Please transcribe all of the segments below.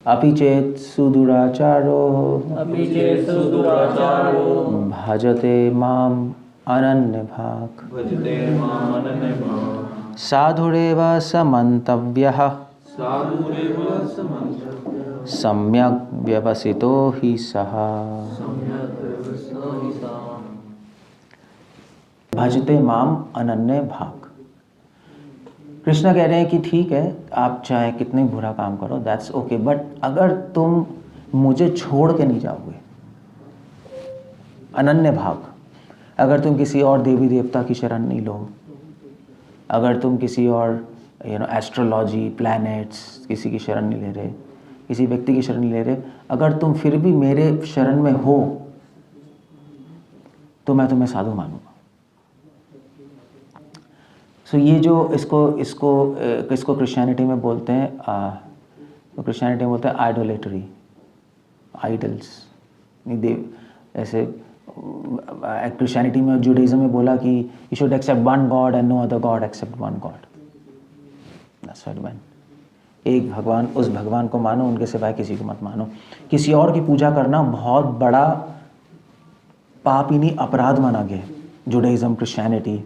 अपि चेत् सुदुराचारो भजते माम् अनन्यभाक् साधुरेव समन्तव्यः सम्यक् व्यवसितो हि सः भजते माम अनन्य भाग। कृष्ण कह रहे हैं कि ठीक है, आप चाहे कितने बुरा काम करो, दैट्स ओके, बट अगर तुम मुझे छोड़ के नहीं जाओगे, अनन्य भाग, अगर तुम किसी और देवी देवता की शरण नहीं लो, अगर तुम किसी और एस्ट्रोलॉजी, प्लैनेट्स, किसी की शरण नहीं ले रहे, किसी व्यक्ति की शरण नहीं ले रहे, अगर तुम फिर भी मेरे शरण में हो तो मैं तुम्हें साधु मानूंगा। सो ये जो इसको क्रिश्चियनिटी में बोलते हैं, तो क्रिश्चियनिटी में बोलते हैं आइडोलेटरी, आइडल्स। ऐसे क्रिश्चियनिटी में, जुडाइज्म में बोला कि you should accept one God and no other God except one God. That's what man, एक भगवान, उस भगवान को मानो, उनके सिवाय किसी को मत मानो। किसी और की पूजा करना बहुत बड़ा पाप ही नहीं, अपराध माना गया है, जुडाइज्म, क्रिश्चियनिटी।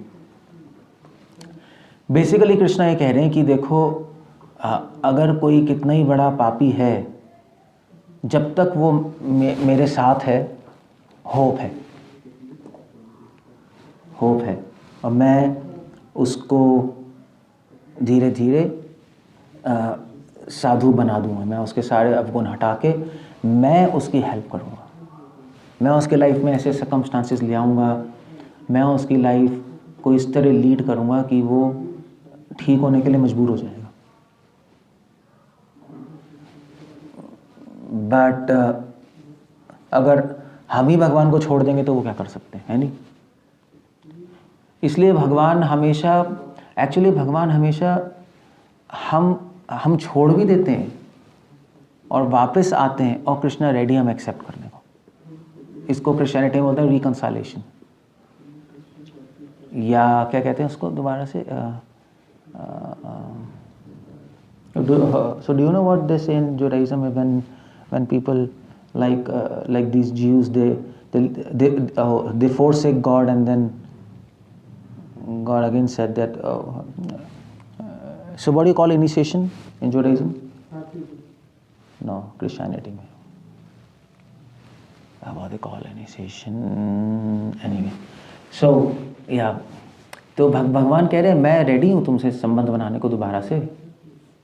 बेसिकली कृष्णा ये कह रहे हैं कि देखो, अगर कोई कितना ही बड़ा पापी है, जब तक वो मेरे साथ है, होप है, होप है, और मैं उसको धीरे धीरे साधु बना दूंगा। मैं उसके सारे अवगुण हटा के मैं उसकी हेल्प करूंगा, मैं उसके लाइफ में ऐसे सर्कमस्टांसेस ले आऊँगा, मैं उसकी लाइफ को इस तरह लीड करूँगा कि वो ठीक होने के लिए मजबूर हो जाएगा। बट अगर हम ही भगवान को छोड़ देंगे तो वो क्या कर सकते हैं, है नहीं? इसलिए भगवान हमेशा, एक्चुअली भगवान हमेशा हम छोड़ भी देते हैं और वापस आते हैं, और कृष्णा रेडी हम एक्सेप्ट करने को। इसको क्रिश्चियनिटी में बोलते हैं रिकंसाइलेशन, या क्या कहते हैं उसको दोबारा से, so do you know what they say in Judaism when people like these Jews, they forsake God, and then God again said that so what do you call initiation in Judaism? No, Christianity में what they call initiation, anyway, so yeah, तो भगवान कह रहे हैं मैं ready हूँ तुमसे संबंध बनाने को दोबारा से।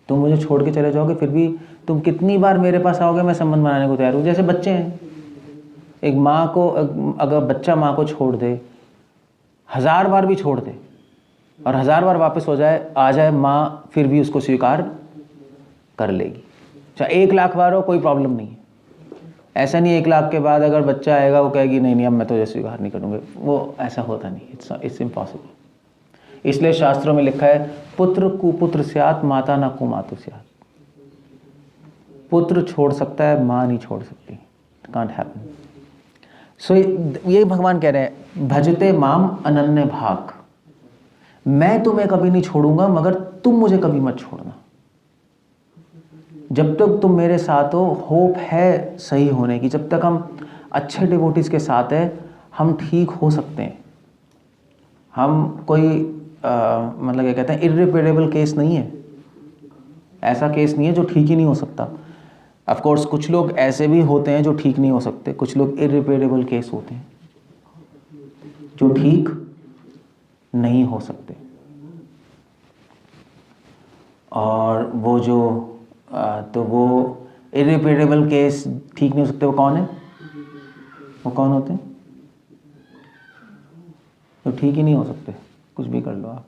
तुम मुझे छोड़ के चले जाओगे, फिर भी तुम कितनी बार मेरे पास आओगे, मैं संबंध बनाने को तैयार हूँ। जैसे बच्चे हैं, एक माँ को, अगर बच्चा माँ को छोड़ दे, 1000 बार भी छोड़ दे और 1000 बार वापस आ जाए माँ, फिर भी उसको स्वीकार कर लेगी। चाहे 1 लाख बार हो, कोई प्रॉब्लम नहीं है। ऐसा नहीं 1 लाख के बाद अगर बच्चा आएगा वो कहेगी नहीं अब मैं तुझे स्वीकार नहीं करूँगा, वो ऐसा होता नहीं, इट्स इम्पॉसिबल। इसलिए शास्त्रों में लिखा है पुत्र कुपुत्र स्यात् माता न कुमातु स्यात्। पुत्र छोड़ सकता है, माँ नहीं छोड़ सकती, इट कांट हैपन। सो ये भगवान कह रहे हैं भजते माम अनन्य भाग, मैं तुम्हें कभी नहीं छोड़ूंगा मगर तुम मुझे कभी मत छोड़ना। जब तक तुम मेरे साथ हो, होप है सही होने की, जब तक हम अच्छे डिवोटीज के साथ हैं, हम ठीक हो सकते हैं। हम कोई मतलब क्या कहते हैं, इर्रिपेरेबल केस नहीं है, ऐसा केस नहीं है जो ठीक ही नहीं हो सकता। ऑफ कोर्स कुछ लोग ऐसे भी होते हैं जो ठीक नहीं हो सकते, कुछ लोग इर्रिपेरेबल केस होते हैं जो ठीक नहीं हो सकते। और वो जो तो वो इर्रिपेरेबल केस ठीक नहीं हो सकते, वो कौन है? वो कौन होते हैं? तो ठीक ही नहीं हो सकते, कुछ भी कर लो आप।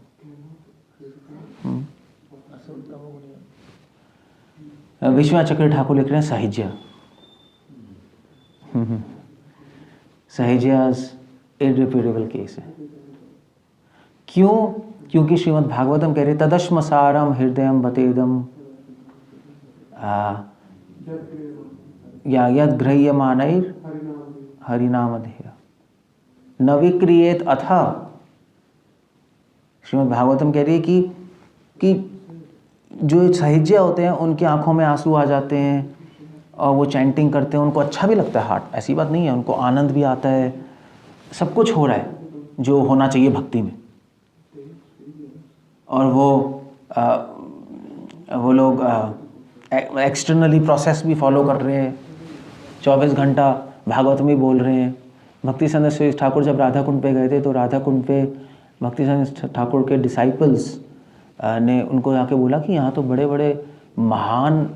विश्वनाथ चक्र ठाकुर लिख रहे हैं साहिज्य, साहिज्यास इर्रिपेरेबल केस है। क्यों? क्योंकि श्रीमद् भागवतम कह रहे तदश्मसारम हृदयम बतेदम या यद ग्रह्यमानैर हरिनामधेय न विक्रियेत अथा। श्रीमद् भागवतम कह रही है कि जो साहिज्य होते हैं उनकी आंखों में आंसू आ जाते हैं, और वो चैंटिंग करते हैं, उनको अच्छा भी लगता है हार्ट, ऐसी बात नहीं है, उनको आनंद भी आता है, सब कुछ हो रहा है जो होना चाहिए भक्ति में। और वो लोग एक्सटर्नली प्रोसेस भी फॉलो कर रहे हैं, 24 घंटा भागवत में बोल रहे हैं। भक्ति सिद्धांत सरस्वती ठाकुर जब राधा कुंड पे गए थे तो राधा कुंड पे भक्ति सिद्धांत ठाकुर के डिसाइपल्स ने उनको आके बोला कि यहाँ तो बड़े बड़े महान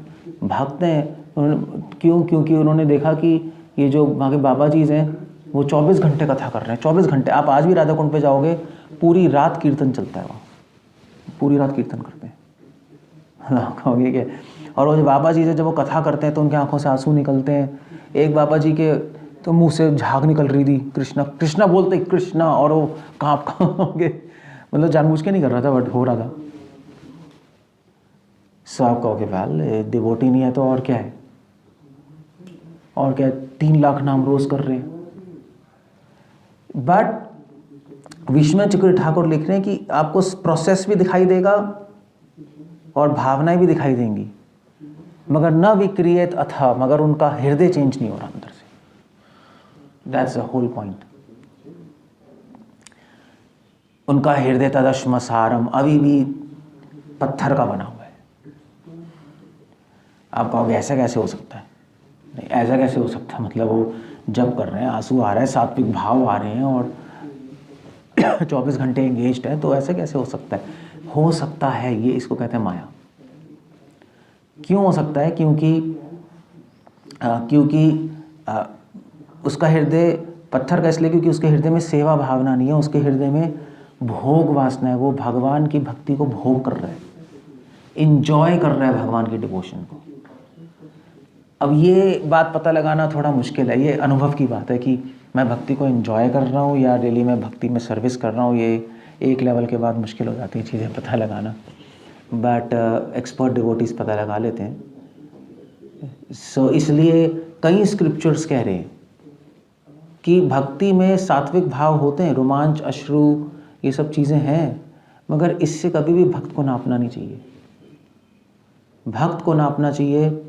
भक्त हैं। क्यों? क्योंकि उन्होंने देखा कि ये जो वहाँ के बाबा जी हैं वो 24 घंटे कथा कर रहे हैं, 24 घंटे। आप आज भी राधा कुंड पे जाओगे, पूरी रात कीर्तन चलता है वहाँ, पूरी रात कीर्तन करते हैं। कहोगे कि और वो जो बाबा जी से जब वो कथा करते हैं तो उनकी आंखों से आंसू निकलते हैं। एक बाबा जी के तो मुंह से झाग निकल रही थी, कृष्णा कृष्णा बोलते कृष्णा, और वो काँप के, मतलब जानबूझ के नहीं कर रहा था बट हो रहा था। सो आप कहोगे वेल डिवोटी नहीं है तो और क्या है, और क्या, 3 लाख नाम रोज कर रहे हैं। बट विश्वनाथ चक्रवर्ती ठाकुर लिख रहे हैं कि आपको प्रोसेस भी दिखाई देगा और भावनाएं भी दिखाई देंगी, मगर न विक्रियत अथा, मगर उनका हृदय चेंज नहीं हो रहा अंदर से। That's the whole point. उनका हृदय तदश्म सारम, अभी भी पत्थर का बना हुआ है। आप कहोगे ऐसा कैसे हो सकता है? नहीं, ऐसा कैसे हो सकता है, मतलब वो जब कर रहे हैं, आंसू आ रहा है, सात्विक भाव आ रहे हैं और 24 घंटे एंगेज्ड है, तो ऐसे कैसे हो सकता है? हो सकता है, ये इसको कहते हैं माया। क्यों हो सकता है? क्योंकि उसका हृदय पत्थर का इसलिए क्योंकि उसके हृदय में सेवा भावना नहीं है, उसके हृदय में भोग वासना है। वो भगवान की भक्ति को भोग कर रहा है, इंजॉय कर रहा है भगवान की डिवोशन को। अब ये बात पता लगाना थोड़ा मुश्किल है, ये अनुभव की बात है कि मैं भक्ति को एंजॉय कर रहा हूँ या रियली मैं भक्ति में सर्विस कर रहा हूँ। ये एक लेवल के बाद मुश्किल हो जाती है चीज़ें पता लगाना, बट एक्सपर्ट डिवोटीज पता लगा लेते हैं। सो इसलिए कई स्क्रिप्चर्स कह रहे हैं कि भक्ति में सात्विक भाव होते हैं, रोमांच, अश्रु, ये सब चीज़ें हैं, मगर इससे कभी भी भक्त को नापना नहीं चाहिए। भक्त को नापना चाहिए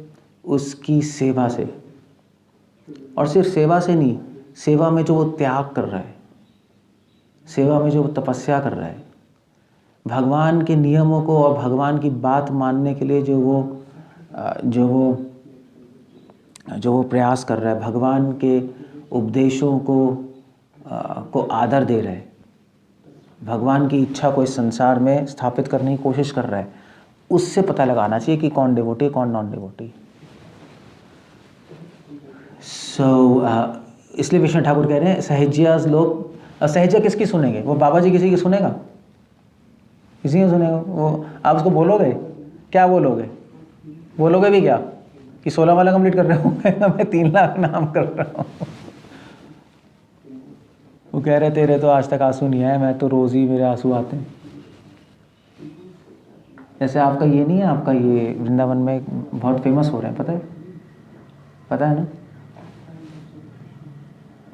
उसकी सेवा से, और सिर्फ सेवा से नहीं, सेवा में जो वो त्याग कर रहा है, सेवा में जो वो तपस्या कर रहा है, भगवान के नियमों को और भगवान की बात मानने के लिए जो वो प्रयास कर रहा है, भगवान के उपदेशों को आदर दे रहा है, भगवान की इच्छा को इस संसार में स्थापित करने की कोशिश कर रहा है, उससे पता लगाना चाहिए कि कौन डिवोटी कौन नॉन डिवोटी। इसलिए विष्णु ठाकुर कह रहे हैं सहज्यास लोग, सहज्या किसकी सुनेंगे? वो बाबा जी किसी की सुनेगा? किसी की सुनेगा? वो आप उसको बोलोगे, क्या बोलोगे? बोलोगे भी क्या कि 16 वाला कंप्लीट कर रहे हो? मैं 3 लाख नाम कर रहा हूँ। वो कह रहे तेरे तो आज तक आंसू नहीं आए, मैं तो रोज़ ही मेरे आंसू आते हैं। जैसे आपका ये नहीं है, आपका ये वृंदावन में बहुत फेमस हो रहे हैं, पता है ना?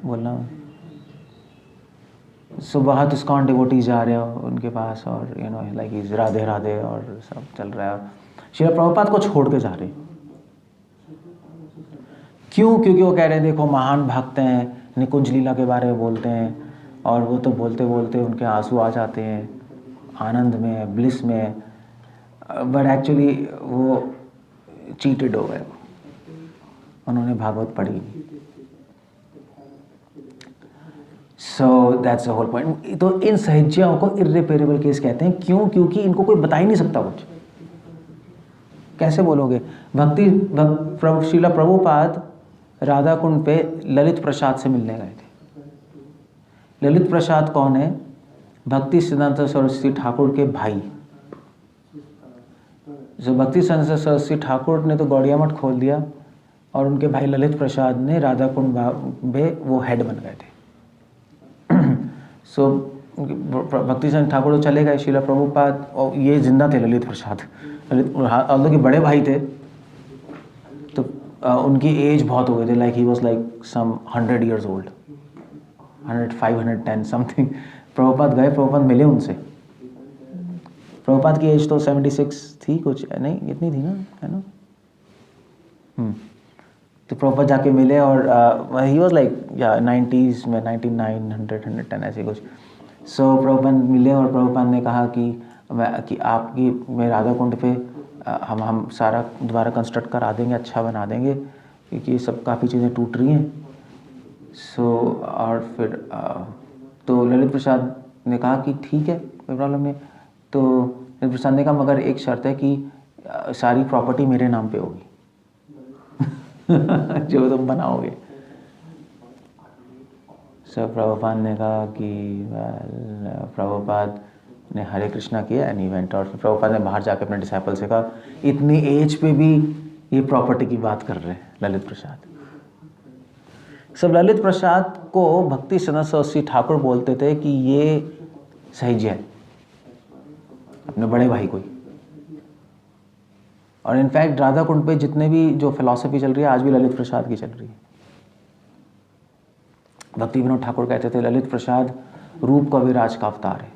बोलना। सो बहुत इस्कॉन डिवोटीज जा रहे हो उनके पास, और you know like Radhe Radhe और सब चल रहा है, और श्रील प्रभुपाद को छोड़ के जा रहे हैं। क्यों? क्योंकि वो कह रहे हैं देखो महान भक्त हैं, निकुंज लीला के बारे में बोलते हैं, और वो तो बोलते बोलते उनके आंसू आ जाते हैं, आनंद में, ब्लिस में, बट एक्चुअली वो चीटेड हो गए, उन्होंने भागवत पढ़ी नहीं। So that's the whole point. तो इन सहज्याओं को इर्रिपेरेबल केस कहते हैं। क्यों? क्योंकि इनको कोई बता ही नहीं सकता कुछ। कैसे बोलोगे? श्रील प्रभुपाद राधा कुंड पे ललित प्रसाद से मिलने गए थे। ललित प्रसाद कौन है? भक्ति सिद्धांत सरस्वती ठाकुर के भाई। जो भक्ति सिद्धांत सरस्वती ठाकुर ने तो गौड़िया मठ खोल दिया, और उनके भाई ललित प्रसाद ने राधा कुंड में वो हेड बन गए थे। सो भक्ति सिद्धांत ठाकुर तो चले गए, श्रील प्रभुपाद और ये जिंदा थे ललित प्रसाद। ऑल्दो के बड़े भाई थे, तो उनकी एज बहुत हो गई थी, like he was like some 100 years old, 105, 110 something. Prabhupada गए, प्रभुपाद मिले उनसे। प्रभुपाद की एज तो 76 थी, कुछ नहीं इतनी थी ना, है ना? तो प्रभुपाद जाके मिले और ही वॉज लाइक या 90s में 99 110 ऐसे कुछ। सो प्रभुपाद मिले और प्रभुपाद ने कहा कि आपकी मैं राधा कुंड पे हम सारा दोबारा कंस्ट्रक्ट करा देंगे, अच्छा बना देंगे, क्योंकि ये सब काफ़ी चीज़ें टूट रही हैं। सो और फिर तो ललित प्रसाद ने कहा कि ठीक है, कोई प्रॉब्लम नहीं। तो ललित प्रसाद ने कहा मगर एक शर्त है कि सारी प्रॉपर्टी मेरे नाम पे होगी जो तुम बनाओगे। सो प्रभुपाद ने कहा कि प्रभुपाद ने हरे कृष्णा किया एंड इवेंट। और फिर प्रभुपाद ने बाहर जाकर अपने डिसाइपल से कहा इतनी एज पे भी ये प्रॉपर्टी की बात कर रहे हैं ललित प्रसाद। सब ललित प्रसाद को भक्ति सदन सरस्वती ठाकुर बोलते थे कि ये सहिज्य है, अपने बड़े भाई को ही। और इनफैक्ट राधा कुंड पे जितने भी जो फिलॉसफी चल रही है आज भी ललित प्रसाद की चल रही है। भक्ति विनोद ठाकुर कहते थे ललित प्रसाद रूप कविराज का अवतार है।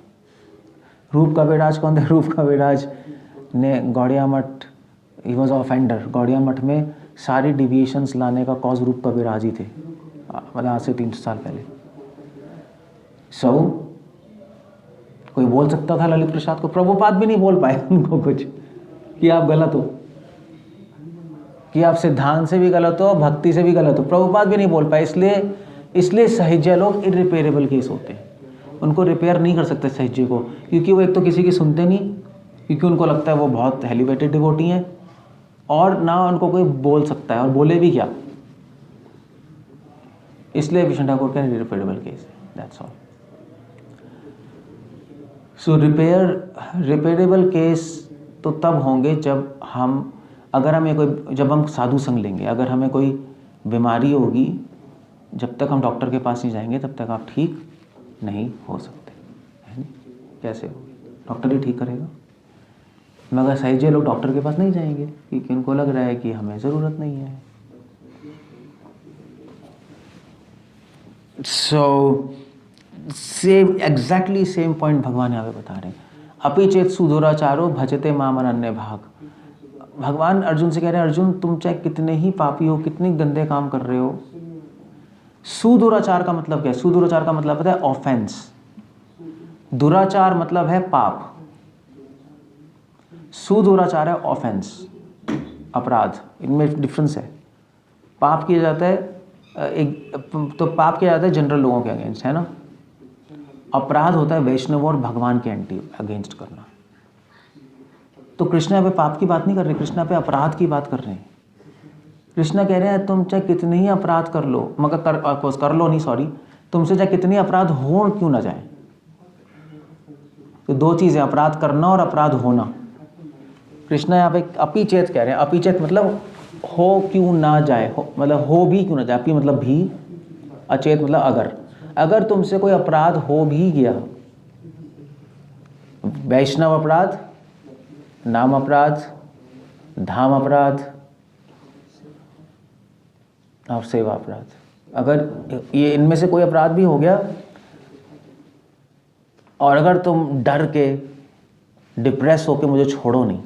रूप कविराज कौन थे? रूप कविराज ने गौड़िया मठ, ही वॉज ऑफेंडर। गौड़िया मठ में सारी डिविएशंस लाने का कॉज रूप कविराज ही थे, मतलब आज से 300 साल पहले। सो कोई बोल सकता था ललित प्रसाद को? प्रभुपाद भी नहीं बोल पाए उनको कुछ कि आप गलत हो, कि आप सिद्धांत से भी गलत हो, भक्ति से भी गलत हो। प्रभुपाद भी नहीं बोल पाए। इसलिए सहिज्य लोग इरिपेयरेबल केस होते हैं, उनको रिपेयर नहीं कर सकते सहिज्य को, क्योंकि वो एक तो किसी की सुनते नहीं, क्योंकि उनको लगता है वो बहुत एलिवेटेड डिवोटी हैं, और ना उनको कोई बोल सकता है, और बोले भी क्या। इसलिए विष्णु ठाकुर का इरिपेयरेबल केस है, that's all. So repairable case तो तब होंगे जब जब हम साधु संग लेंगे। अगर हमें कोई बीमारी होगी, जब तक हम डॉक्टर के पास नहीं जाएंगे तब तक आप ठीक नहीं हो सकते, है नहीं? कैसे होगी? डॉक्टर ही ठीक करेगा। मगर सहिज्य लोग डॉक्टर के पास नहीं जाएंगे क्योंकि उनको लग रहा है कि हमें ज़रूरत नहीं है। सो एग्जैक्टली सेम पॉइंट भगवान यहाँ पे बता रहे हैं। अपि चेत सुदुराचारो भजते माम अनन्य भाग। भगवान अर्जुन से कह रहे हैं अर्जुन तुम चाहे कितने ही पापी हो, कितने गंदे काम कर रहे हो, सुदुराचार का मतलब क्या है? सुदुराचार का मतलब होता है ऑफेंस। दुराचार मतलब है पाप, सुदुराचार है ऑफेंस, अपराध। इनमें डिफरेंस है। पाप किया जाता है पाप किया जाता है जनरल लोगों के अगेंस्ट, है ना। अपराध होता है वैष्णव और भगवान के अगेंस्ट करना। तो कृष्णा पे पाप की बात नहीं कर रहे, कृष्णा पे अपराध की बात कर रहे हैं। कृष्णा कह रहे हैं तुम चाहे कितने ही अपराध कर लो, मगर कर लो नहीं, सॉरी, तुमसे चाहे कितने अपराध हो क्यों ना जाए। तो दो चीजें, अपराध करना और अपराध होना। कृष्णा यहाँ पे अपि चेत कह रहे हैं। अपि चेत मतलब हो क्यों ना जाए, मतलब हो भी क्यों ना जाए। अपि मतलब भी, अचेत मतलब अगर तुमसे कोई अपराध हो भी गया, वैष्णव अपराध, नाम अपराध, धाम अपराध और सेवा अपराध, अगर ये इनमें से कोई अपराध भी हो गया, और अगर तुम डर के डिप्रेस होके मुझे छोड़ो नहीं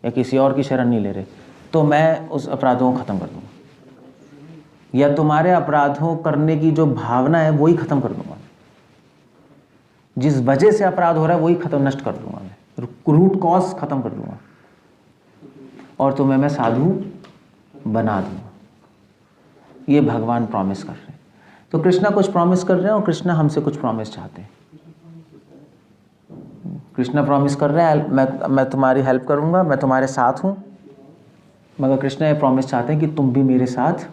या किसी और की शरण नहीं ले रहे, तो मैं उस अपराधों को ख़त्म कर दूंगा, या तुम्हारे अपराधों करने की जो भावना है वही ख़त्म कर दूंगा। जिस वजह से अपराध हो रहा है वही नष्ट कर दूंगा मैं, रूट कॉज ख़त्म कर दूंगा, और तुम्हें मैं साधु बना दूंगा। ये भगवान प्रॉमिस कर रहे हैं। तो कृष्णा कुछ प्रॉमिस कर रहे हैं और कृष्णा हमसे कुछ प्रॉमिस चाहते हैं। कृष्णा प्रॉमिस कर रहे हैं मैं तुम्हारी हेल्प करूंगा, मैं तुम्हारे साथ हूं, मगर कृष्णा ये प्रॉमिस चाहते हैं कि तुम भी मेरे साथ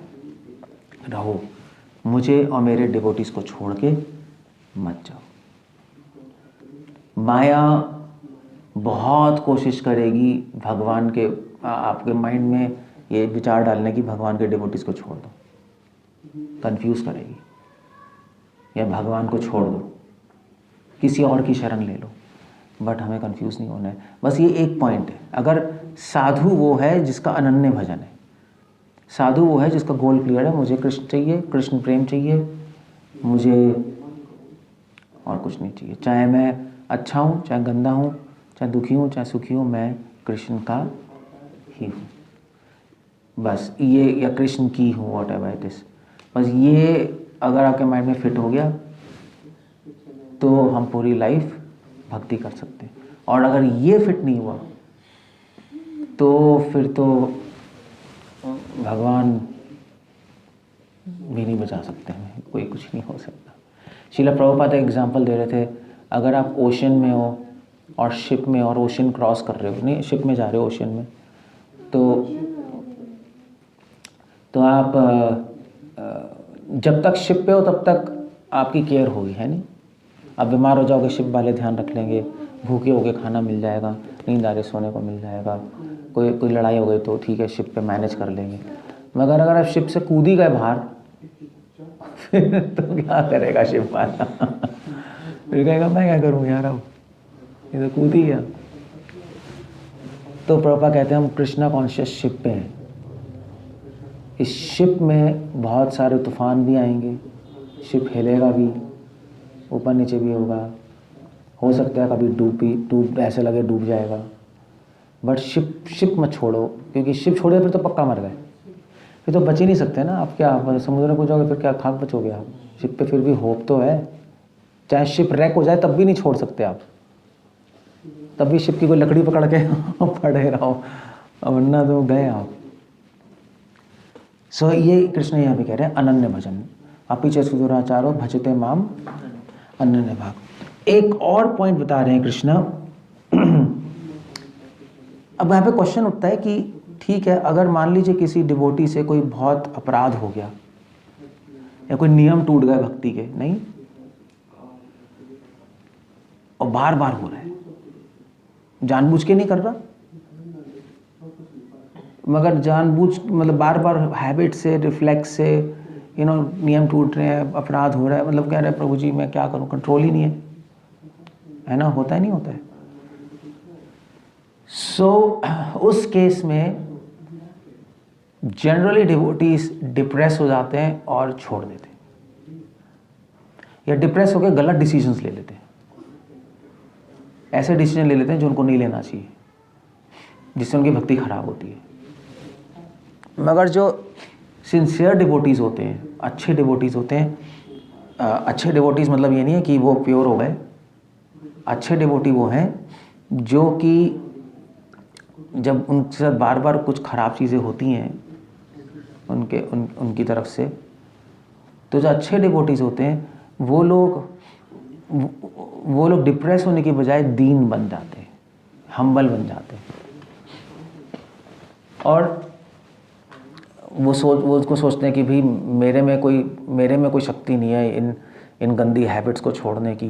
रहो, मुझे और मेरे डिवोटीज को छोड़ के मत जाओ। माया बहुत कोशिश करेगी भगवान के आपके माइंड में ये विचार डालने की भगवान के डिवोटीज को छोड़ दो, कंफ्यूज करेगी, या भगवान को छोड़ दो, किसी और की शरण ले लो। बट हमें कंफ्यूज नहीं होना है। बस ये एक पॉइंट है, अगर साधु वो है जिसका अनन्य भजन है, साधु वो है जिसका गोल क्लियर है, मुझे कृष्ण चाहिए, कृष्ण प्रेम चाहिए, मुझे और कुछ नहीं चाहिए। चाहे मैं अच्छा हूँ, चाहे गंदा हूँ, चाहे दुखी हूँ, चाहे सुखी हूँ, मैं कृष्ण का ही हूँ। बस ये, या कृष्ण की हूँ, वॉट एवर इट इज, बस ये अगर आपके माइंड में फिट हो गया तो हम पूरी लाइफ भक्ति कर सकते हैं। और अगर ये फिट नहीं हुआ तो फिर तो भगवान भी नहीं बचा सकते हमें, कोई कुछ नहीं हो सकता। शीला प्रभुपाद एक एग्जांपल दे रहे थे, अगर आप ओशन में हो और शिप में, और ओशन क्रॉस कर रहे हो, नहीं शिप में जा रहे हो ओशन में, तो आप जब तक शिप पे हो तब तक आपकी केयर होगी, है नहीं। आप बीमार हो जाओगे, शिप वाले ध्यान रख लेंगे, भूखे होगे खाना मिल जाएगा, नींद आ रही सोने को मिल जाएगा, कोई लड़ाई हो गई तो ठीक है शिप पे मैनेज कर लेंगे। मगर अगर आप शिप से कूद ही गए बाहर फिर तो क्या करेगा शिप वाला फिर कहेगा मैं क्या करूँ यार, अब ये तो कूद ही गया। तो प्रभुपाद कहते हैं हम कृष्णा कॉन्शियस शिप पे हैं। इस शिप में बहुत सारे तूफान भी आएंगे, शिप हिलेगा भी, ऊपर नीचे भी होगा, हो सकता है कभी डूब ऐसे लगे डूब जाएगा, बट शिप मत छोड़ो, क्योंकि शिप छोड़े फिर तो पक्का मर गए, फिर तो बच ही नहीं सकते ना आप। क्या समुद्र में जाओगे फिर क्या खाक बचोगे आप? शिप पे फिर भी होप तो है, चाहे शिप रैक हो जाए तब भी नहीं छोड़ सकते आप, तब भी शिप की कोई लकड़ी पकड़ के पड़े रहो, वरना तो गए आप। सो ये कृष्ण यहाँ भी कह रहे हैं अनन्य भजन, अपीच सुदुराचारो भजते माम अनन्य भाग। एक और पॉइंट बता रहे हैं कृष्ण। अब यहाँ पे क्वेश्चन उठता है कि ठीक है, अगर मान लीजिए किसी डिवोटी से कोई बहुत अपराध हो गया या कोई नियम टूट गए भक्ति के, नहीं, और बार बार हो रहा है, जानबूझ के नहीं कर रहा, मगर जानबूझ मतलब बार बार हैबिट से, रिफ्लेक्स से, नियम टूट रहे हैं, अपराध हो रहा है, मतलब कह रहे हैं प्रभु जी मैं क्या करूं, कंट्रोल ही नहीं है ना, होता है नहीं होता है। उस केस में जनरली डिवोटीज डिप्रेस हो जाते हैं और छोड़ देते हैं, या डिप्रेस होकर गलत डिसीजंस ले लेते हैं, ऐसे डिसीजन ले लेते हैं जो उनको नहीं लेना चाहिए, जिससे उनकी भक्ति खराब होती है। मगर जो सिंसियर डिवोटीज होते हैं, अच्छे डिवोटीज होते हैं, अच्छे डिवोटीज मतलब ये नहीं है कि वो प्योर हो गए, अच्छे डिवोटी वो हैं जो कि जब उनके साथ बार बार कुछ खराब चीज़ें होती हैं उनकी तरफ से, तो जो अच्छे डिवोटीज होते हैं वो लोग डिप्रेस होने की बजाय दीन बन जाते हैं, हम्बल बन जाते हैं, और वो उसको सोचते हैं कि भाई मेरे में कोई शक्ति नहीं है इन गंदी हैबिट्स को छोड़ने की,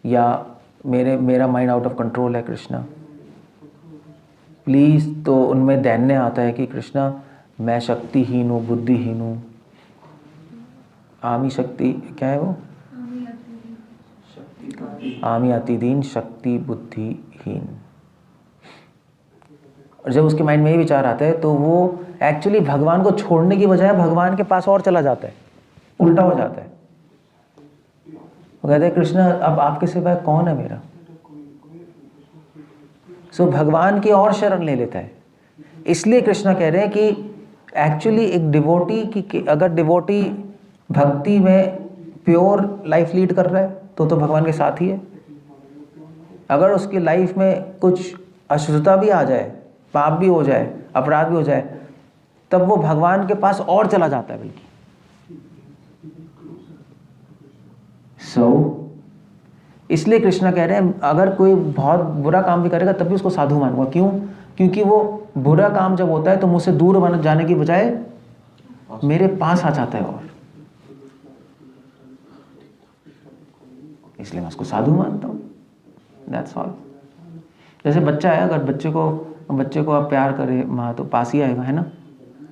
या मेरा माइंड आउट ऑफ कंट्रोल है कृष्णा प्लीज़। तो उनमें दैन्य आता है कि कृष्णा मैं शक्तिहीन हूँ, बुद्धिहीन हूँ, आमी शक्ति क्या है वो, आमी अतिदीन शक्ति बुद्धिहीन। और जब उसके माइंड में ये विचार आता है तो वो एक्चुअली भगवान को छोड़ने की बजाय भगवान के पास और चला जाता है, उल्टा हो जाता है। वो कहते हैं कृष्णा अब आपके सिवाय कौन है मेरा, सो भगवान की और शरण ले लेता है। इसलिए कृष्णा कह रहे हैं कि एक्चुअली एक डिवोटी की अगर डिवोटी भक्ति में प्योर लाइफ लीड कर रहा है तो भगवान के साथ ही है। अगर उसकी लाइफ में कुछ अशुद्धता भी आ जाए, पाप भी हो जाए, अपराध भी हो जाए, तब वो भगवान के पास और चला जाता है बल्कि। इसलिए कृष्णा कह रहे हैं अगर कोई बहुत बुरा काम भी करेगा तब भी उसको साधु मानूंगा। क्यों? क्योंकि वो बुरा काम जब होता है तो मुझसे दूर जाने की बजाय मेरे पास आ जाता है, और इसलिए मैं उसको साधु मानता हूँ। That's all. जैसे बच्चा है, अगर बच्चे को आप प्यार करें माँ तो पास ही आएगा, है ना।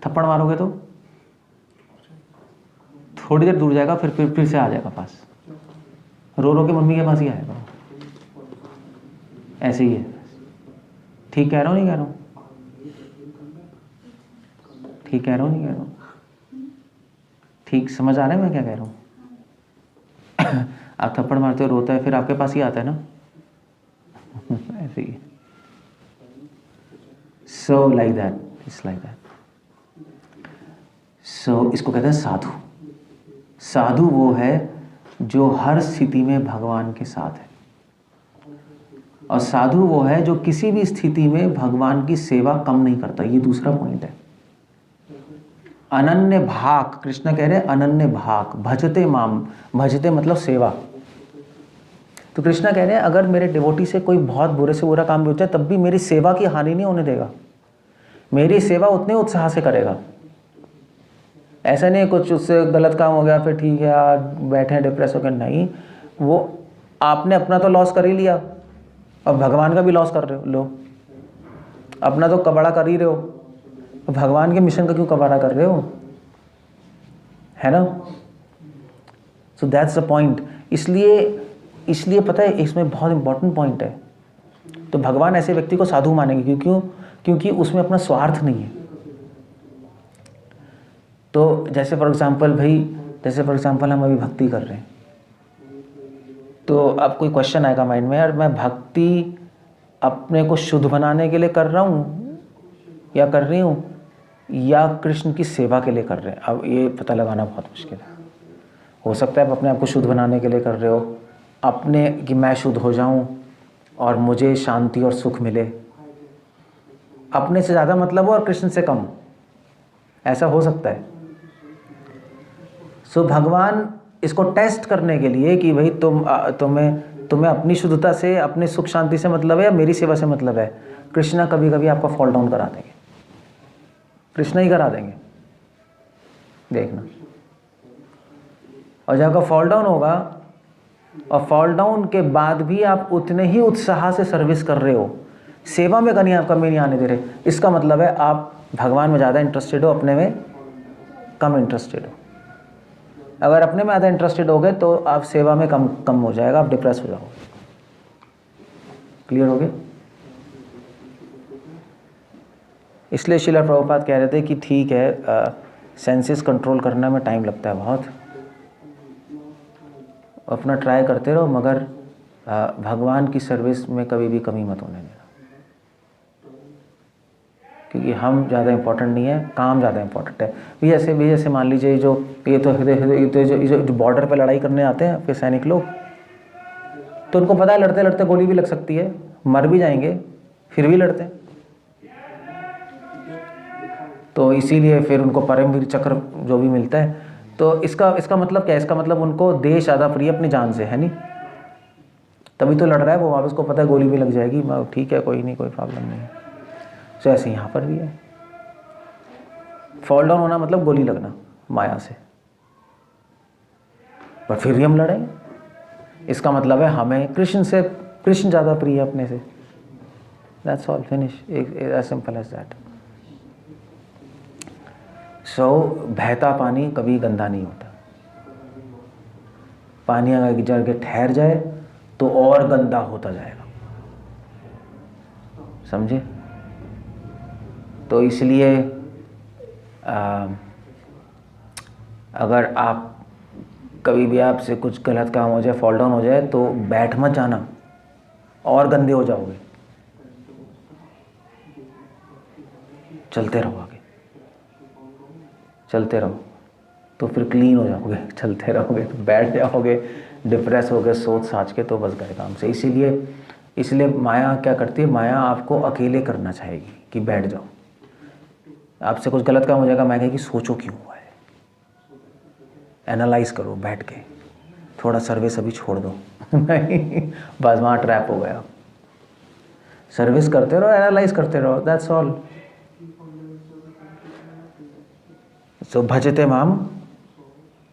थप्पड़ मारोगे तो थोड़ी देर दूर जाएगा, फिर से आ जाएगा पास, रो रो के मम्मी के पास ही आएगा। ऐसे ही है। ठीक कह रहा हूँ नहीं कह रहा हूँ? ठीक कह रहा हूँ नहीं कह रहा हूँ? ठीक समझ आ रहा है मैं क्या कह रहा हूँ? आप थप्पड़ मारते हो, रोता है, फिर आपके पास ही आता है ना। ऐसे ही। So like that, it's like that. So इसको कहते हैं साधु। साधु वो है जो हर स्थिति में भगवान के साथ है, और साधु वो है जो किसी भी स्थिति में भगवान की सेवा कम नहीं करता। ये दूसरा पॉइंट है। अनन्य भाग, कृष्ण कह रहे हैं अनन्य भाग, भजते माम, भजते मतलब सेवा। तो कृष्ण कह रहे हैं अगर मेरे डिवोटी से कोई बहुत बुरे से बुरा काम भी होता है तब भी मेरी सेवा की हानि नहीं होने देगा, मेरी सेवा उतने उत्साह से करेगा। ऐसा नहीं कुछ उससे गलत काम हो गया फिर ठीक है यार बैठे हैं डिप्रेस होकर, नहीं, वो आपने अपना तो लॉस कर ही लिया, अब भगवान का भी लॉस कर रहे हो। लो, अपना तो कबाड़ा कर ही रहे हो, तो भगवान के मिशन का क्यों कबाड़ा कर रहे हो, है ना। सो दैट्स द पॉइंट। इसलिए पता है इसमें बहुत इंपॉर्टेंट पॉइंट है। तो भगवान ऐसे व्यक्ति को साधु मानेंगे क्योंकि उसमें अपना स्वार्थ नहीं है। तो जैसे फॉर एग्जांपल हम अभी भक्ति कर रहे हैं, तो अब कोई क्वेश्चन आएगा माइंड में, यार मैं भक्ति अपने को शुद्ध बनाने के लिए कर रहा हूँ या कर रही हूँ, या कृष्ण की सेवा के लिए कर रहे हैं। अब ये पता लगाना बहुत मुश्किल है। हो सकता है आप अपने आप को शुद्ध बनाने के लिए कर रहे हो, अपने कि मैं शुद्ध हो जाऊं और मुझे शांति और सुख मिले, अपने से ज़्यादा मतलब हो और कृष्ण से कम, ऐसा हो सकता है। सो भगवान इसको टेस्ट करने के लिए कि भाई तुम्हें अपनी शुद्धता से, अपने सुख शांति से मतलब है या मेरी सेवा से मतलब है, कृष्णा कभी कभी आपका फॉल डाउन करा देंगे, कृष्णा ही करा देंगे, देखना। और जब आपका फॉल डाउन होगा और फॉल डाउन के बाद भी आप उतने ही उत्साह से सर्विस कर रहे हो, सेवा में कहीं आप कमी नहीं आने दे रहे, इसका मतलब है आप भगवान में ज़्यादा इंटरेस्टेड हो, अपने में कम इंटरेस्टेड हो। अगर अपने में ज़्यादा इंटरेस्टेड हो गए तो आप सेवा में कम हो जाएगा, आप डिप्रेस हो जाओगे। क्लियर हो गया। इसलिए श्रील प्रभुपाद कह रहे थे कि ठीक है सेंसेस कंट्रोल करने में टाइम लगता है बहुत, अपना ट्राई करते रहो, मगर भगवान की सर्विस में कभी भी कमी मत होने देना, क्योंकि हम ज़्यादा इम्पोर्टेंट नहीं है, काम ज़्यादा इम्पोर्टेंट है। भी जैसे मान लीजिए जो बॉर्डर पे लड़ाई करने आते हैं फिर सैनिक लोग, तो उनको पता है लड़ते लड़ते गोली भी लग सकती है, मर भी जाएंगे, फिर भी लड़ते हैं। तो इसीलिए फिर उनको परमवीर चक्र जो भी मिलता है, तो इसका मतलब क्या है, इसका मतलब उनको देश ज़्यादा प्रिय अपनी जान से, है नहीं, तभी तो लड़ रहा है वो, वापस को पता है गोली भी लग जाएगी, ठीक है कोई नहीं, कोई प्रॉब्लम नहीं। तो ऐसे यहाँ पर भी है, फॉल डाउन होना मतलब गोली लगना माया से, पर फिर भी हम लड़ेंगे, इसका मतलब है हमें कृष्ण ज़्यादा प्रिय है अपने से। That's all, finish, as simple as that. So बहता पानी कभी गंदा नहीं होता, पानी अगर जगह ठहर जाए तो और गंदा होता जाएगा, समझे। तो इसलिए अगर आप कभी भी आपसे कुछ गलत काम हो जाए, फॉल डाउन हो जाए, तो बैठ मत जाना, और गंदे हो जाओगे, चलते रहो आगे, चलते रहो तो फिर क्लीन हो जाओगे, चलते रहोगे तो बैठ जाओगे, डिप्रेस हो गए सोच साच के, तो बस गए काम से। इसलिए माया क्या करती है, माया आपको अकेले करना चाहेगी कि बैठ जाओ, आपसे कुछ गलत काम हो जाएगा, मैं कहेगी सोचो क्यों हुआ है, एनालाइज करो बैठ के, थोड़ा सर्विस अभी छोड़ दो नहीं, बस वहाँ ट्रैप हो गया। सर्विस करते रहो, एनालाइज करते रहो, दैट्स ऑल। सो भजते माम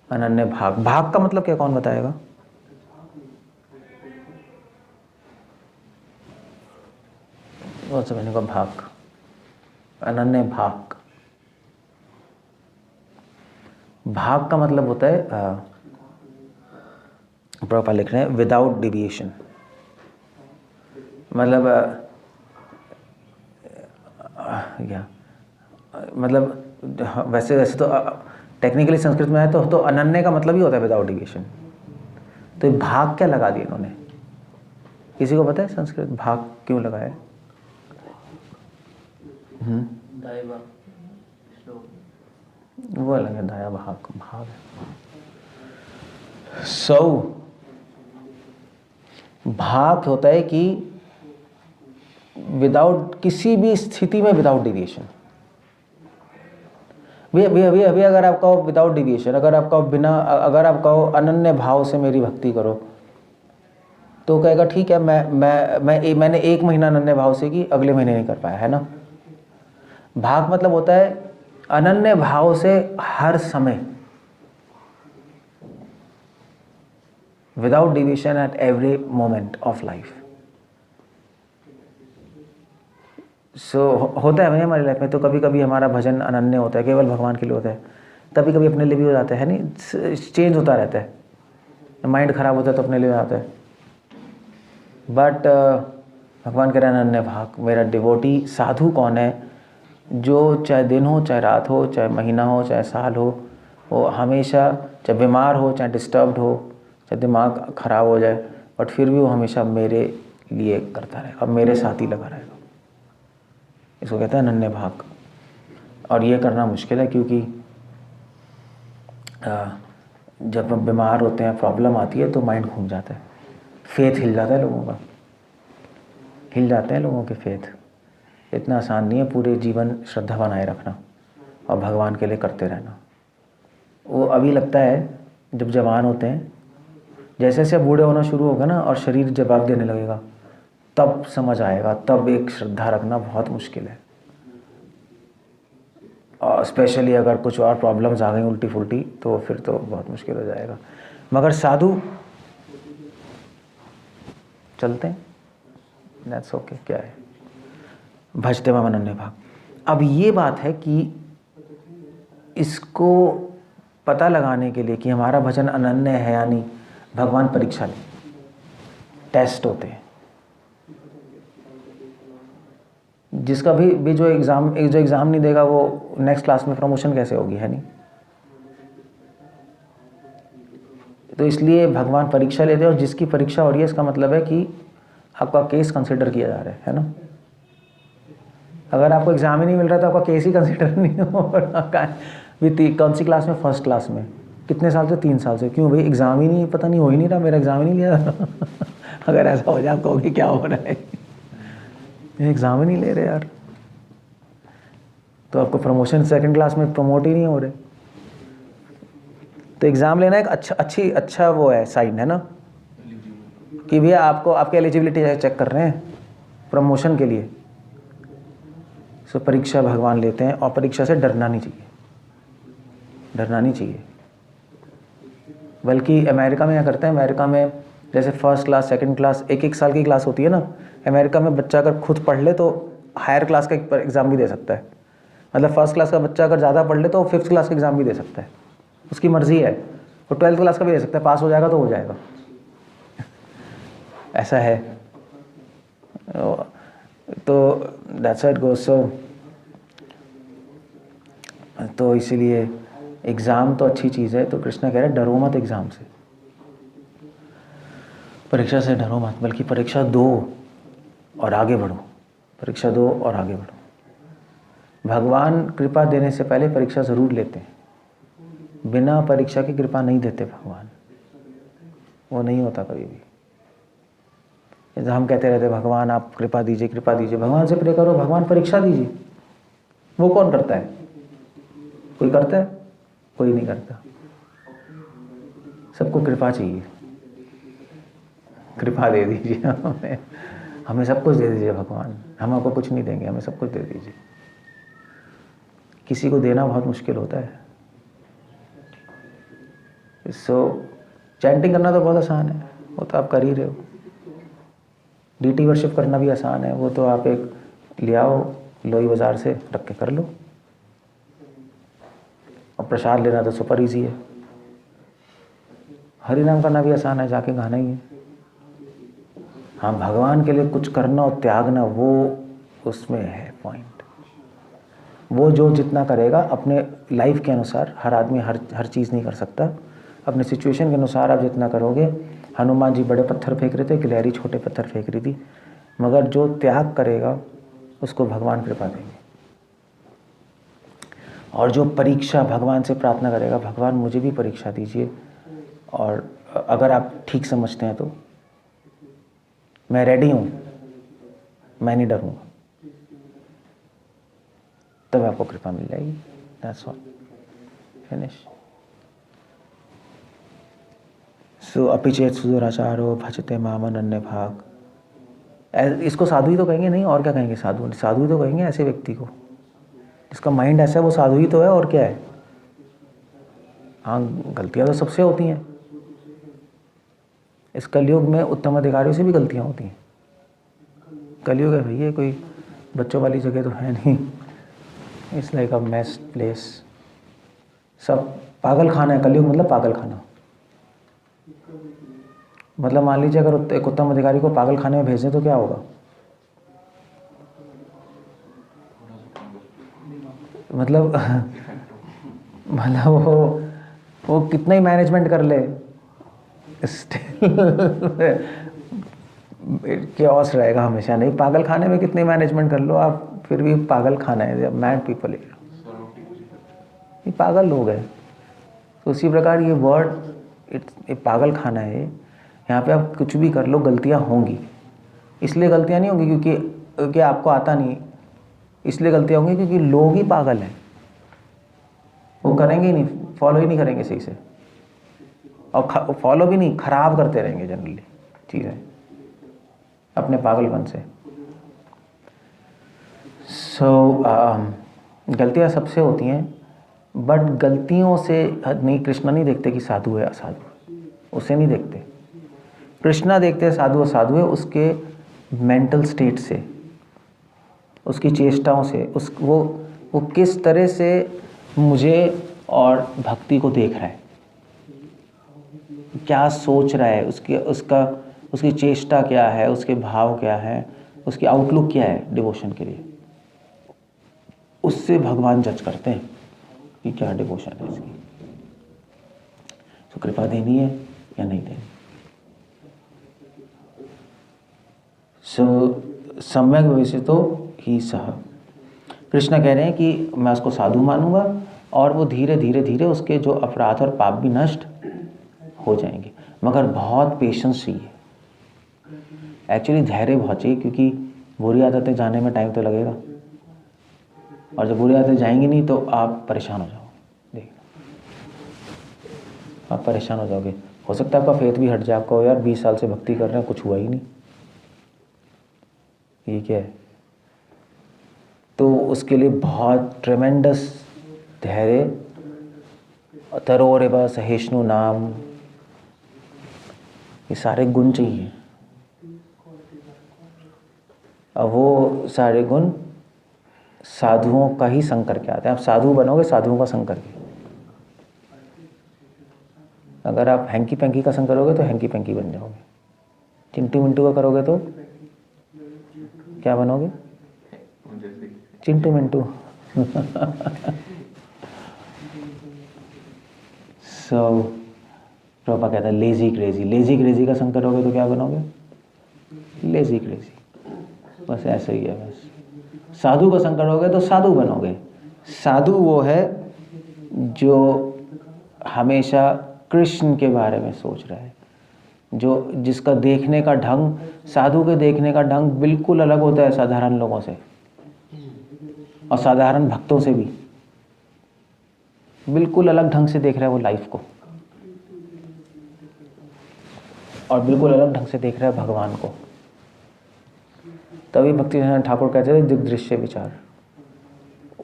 अनन्य भाग। भाग का मतलब क्या, कौन बताएगा? बहुत समझने का भाग, अनन्य भाग। भाग का मतलब होता है प्रॉपर लिख रहे हैं विदाउट डिविएशन, मतलब क्या मतलब, वैसे तो टेक्निकली संस्कृत में है तो अनन्य का मतलब ही होता है विदाउट डिविएशन। तो भाग क्या लगा दिया इन्होंने, किसी को पता है संस्कृत भाग क्यों लगाया है? दाएं भाग श्लोक, वो अलग है, दाया भाग भाग है। सो भाग होता है कि विदाउट किसी भी स्थिति में विदाउट डिविएशन। अभी अगर आप कहो विदाउट डिविएशन, अगर आप कहो अनन्य भाव से मेरी भक्ति करो, तो कहेगा ठीक है, मैंने 1 महीना अनन्य भाव से की, अगले महीने नहीं कर पाया, है ना। भाग मतलब होता है अनन्य भाव से हर समय, without deviation at every moment of life. होता है भाई हमारी लाइफ में, तो कभी कभी हमारा भजन अनन्य होता है, केवल भगवान के लिए होता है, कभी कभी अपने लिए भी हो जाता है नहीं, चेंज होता रहता है। माइंड खराब होता है तो अपने लिए हो जाता है, बट भगवान कह रहे हैं अनन्य भाग। मेरा डिवोटी साधु कौन है? जो चाहे दिन हो, चाहे रात हो, चाहे महीना हो, चाहे साल हो, वो हमेशा, चाहे बीमार हो, चाहे डिस्टर्ब्ड हो, चाहे दिमाग खराब हो जाए, बट फिर भी वो हमेशा मेरे लिए करता रहेगा, मेरे साथ ही लगा रहेगा। इसको कहते हैं अनन्य भाग। और ये करना मुश्किल है, क्योंकि जब हम बीमार होते हैं, प्रॉब्लम आती है, तो माइंड घूम जाता है, फेथ हिल जाता है लोगों का, हिल जाते हैं लोगों के फेथ। इतना आसान नहीं है पूरे जीवन श्रद्धा बनाए रखना और भगवान के लिए करते रहना। वो अभी लगता है, जब जवान होते हैं, जैसे जैसे बूढ़े होना शुरू होगा ना और शरीर जवाब देने लगेगा, तब समझ आएगा, तब एक श्रद्धा रखना बहुत मुश्किल है। और स्पेशली अगर कुछ और प्रॉब्लम्स आ गई उल्टी फुल्टी, तो फिर तो बहुत मुश्किल हो जाएगा। मगर साधु चलते हैं, दैट्स ओके, क्या है, भजते माम अनन्य भाग। अब ये बात है कि इसको पता लगाने के लिए कि हमारा भजन अनन्य है या नहीं, भगवान परीक्षा ले, टेस्ट होते हैं। जिसका भी जो एग्ज़ाम नहीं देगा, वो नेक्स्ट क्लास में प्रमोशन कैसे होगी, है नहीं। तो इसलिए भगवान परीक्षा लेते हैं, और जिसकी परीक्षा हो रही है, इसका मतलब है कि आपका केस कंसिडर किया जा रहा है ना। अगर आपको एग्ज़ाम ही नहीं मिल रहा, तो आपका केस ही कंसिडर नहीं हो रहा। कौन सी क्लास में? फर्स्ट क्लास में। कितने साल से? 3 साल से। क्यों भाई? एग्ज़ाम ही नहीं, पता नहीं हो ही नहीं रहा, मेरा एग्ज़ाम ही नहीं लिया। अगर ऐसा हो जाए, आप कहोगे क्या हो रहा है, एग्ज़ाम ही नहीं ले रहे यार, तो आपको प्रमोशन 2nd क्लास में प्रमोट ही नहीं हो रहे। तो एग्ज़ाम लेना एक अच्छा वो है, साइन है ना, कि भैया आपको आपकी एलिजिबिलिटी चेक कर रहे हैं प्रमोशन के लिए। सो परीक्षा भगवान लेते हैं, और परीक्षा से डरना नहीं चाहिए, डरना नहीं चाहिए। बल्कि अमेरिका में क्या करते हैं, अमेरिका में जैसे 1st क्लास 2nd क्लास 1-1 साल की क्लास होती है ना, अमेरिका में बच्चा अगर खुद पढ़ ले तो हायर क्लास का एग्ज़ाम भी दे सकता है। मतलब 1st क्लास का बच्चा अगर ज़्यादा पढ़ ले तो 5th क्लास का एग्ज़ाम भी दे सकता है, उसकी मर्ज़ी है। वो 12th क्लास का भी दे सकता है, पास हो जाएगा तो हो जाएगा। ऐसा है, तो दैट्स हाउ इट गोज़। तो इसीलिए एग्ज़ाम तो अच्छी चीज़ है। तो कृष्णा कह रहे हैं डरो मत एग्ज़ाम से, परीक्षा से डरो मत, बल्कि परीक्षा दो और आगे बढ़ो, परीक्षा दो और आगे बढ़ो। भगवान कृपा देने से पहले परीक्षा ज़रूर लेते हैं, बिना परीक्षा की कृपा नहीं देते भगवान, वो नहीं होता कभी भी। जैसे हम कहते रहते भगवान आप कृपा दीजिए, कृपा दीजिए, भगवान से प्रे करो, भगवान परीक्षा दीजिए। वो कौन करता है? कोई करता है? कोई नहीं करता। सबको कृपा चाहिए, कृपा दे दीजिए हमें सब कुछ दे दीजिए भगवान, हम आपको कुछ नहीं देंगे, हमें सब कुछ दे दीजिए। किसी को देना बहुत मुश्किल होता है। चैंटिंग करना तो बहुत आसान है, वो तो आप कर ही रहे हो। डीटी वर्शिप करना भी आसान है, वो तो आप एक ले आओ लोई बाज़ार से, रख के कर लो। और प्रसाद लेना तो सुपर इजी है। हरि नाम करना भी आसान है, जाके गाना ही है। हाँ, भगवान के लिए कुछ करना और त्यागना, वो उसमें है पॉइंट। वो जो जितना करेगा अपने लाइफ के अनुसार, हर आदमी हर चीज़ नहीं कर सकता, अपने सिचुएशन के अनुसार आप जितना करोगे। हनुमान जी बड़े पत्थर फेंक रहे थे, गिलहरी छोटे पत्थर फेंक रही थी, मगर जो त्याग करेगा उसको भगवान कृपा देंगे। और जो परीक्षा भगवान से प्रार्थना करेगा, भगवान मुझे भी परीक्षा दीजिए, और अगर आप ठीक समझते हैं तो मैं रेडी हूँ, मैं नहीं डरूँगा, तब आपको कृपा मिल जाएगी। That's all, finish. सो अपि चेत सुदुराचारो भजते माम अनन्य भाग। इसको साधु ही तो कहेंगे, नहीं और क्या कहेंगे? साधु, साधु ही तो कहेंगे ऐसे व्यक्ति को, जिसका माइंड ऐसा है वो साधु ही तो है, और क्या है? हाँ, गलतियाँ तो सबसे होती हैं। इस कलयुग में उत्तम अधिकारियों से भी गलतियाँ होती हैं। कलयुग है भैया, कोई बच्चों वाली जगह तो है नहीं। It's like a mess place, सब पागल खाना है। कलयुग मतलब पागल खाना। मतलब मान लीजिए अगर एक उत्तम अधिकारी को पागल खाने में भेज दें तो क्या होगा? मतलब वो कितना ही मैनेजमेंट कर ले, chaos रहेगा हमेशा। नहीं, पागल खाने में कितने मैनेजमेंट कर लो आप, फिर भी पागल खाना है, मैड पीपल, ये पागल लोग हैं। तो उसी प्रकार ये वर्ड ये पागल खाना है। यहाँ पे आप कुछ भी कर लो, गलतियाँ होंगी। इसलिए गलतियाँ नहीं होंगी क्योंकि आपको आता नहीं, इसलिए गलतियाँ होंगी क्योंकि लोग ही पागल हैं। वो करेंगे ही नहीं, फॉलो ही नहीं करेंगे सही से, और फॉलो भी नहीं, खराब करते रहेंगे जनरली चीज़ें अपने पागलपन से। गलतियाँ सबसे होती हैं, बट गलतियों से नहीं, कृष्णा नहीं देखते कि साधु है असाधु, उसे नहीं देखते। कृष्णा देखते हैं साधु असाधु है उसके मेंटल स्टेट से, उसकी चेष्टाओं से, वो किस तरह से मुझे और भक्ति को देख रहा है, क्या सोच रहा है, उसकी चेष्टा क्या है, उसके भाव क्या है, उसकी आउटलुक क्या है डिवोशन के लिए। उससे भगवान जज करते हैं कि क्या डिवोशन है इसकी, तो कृपा देनी है या नहीं देनी। सम्यक भविष्यतो ही सह। कृष्ण कह रहे हैं कि मैं उसको साधु मानूंगा और वो धीरे धीरे धीरे उसके जो अपराध और पाप भी नष्ट हो जाएंगे, मगर बहुत पेशेंस चाहिए। एक्चुअली धैर्य बहुत चाहिए, क्योंकि बुरी आदतें जाने में टाइम तो लगेगा, और जब बुरी आदतें जाएंगी नहीं तो आप परेशान हो जाओगे। देखिए, आप परेशान हो जाओगे। हो सकता है आपका फेथ भी हट जाए, आपको यार 20 साल से भक्ति कर रहे हैं, कुछ हुआ ही नहीं, ये क्या है? तो उसके लिए बहुत ट्रेमेंडस धैर्य, तरोरेव सहिष्णु नाम, ये सारे गुण चाहिए। अब वो सारे गुण साधुओं का ही संग करके आते हैं। आप साधु बनोगे साधुओं का संग करके। अगर आप हैंकी पैंकी का संग करोगे तो हैंकी पैंकी बन जाओगे। चिंटू मिंटू का करोगे तो क्या बनोगे? चिंटू मिंटू। प्रभुपा कहता है लेजी क्रेजी। लेजी क्रेजी का संग करोगे तो क्या बनोगे? Lazy crazy. बस ऐसा ही है। बस साधु का संग करोगे तो साधु बनोगे। साधु वो है जो हमेशा कृष्ण के बारे में सोच रहा है, जिसका देखने का ढंग, साधु के देखने का ढंग बिल्कुल अलग होता है साधारण लोगों से, और साधारण भक्तों से भी बिल्कुल अलग ढंग से देख रहा है वो लाइफ को, और बिल्कुल अलग ढंग से देख रहा है भगवान को। तभी भक्तिनारायण ठाकुर कहते थे दिग्दृश्य विचार।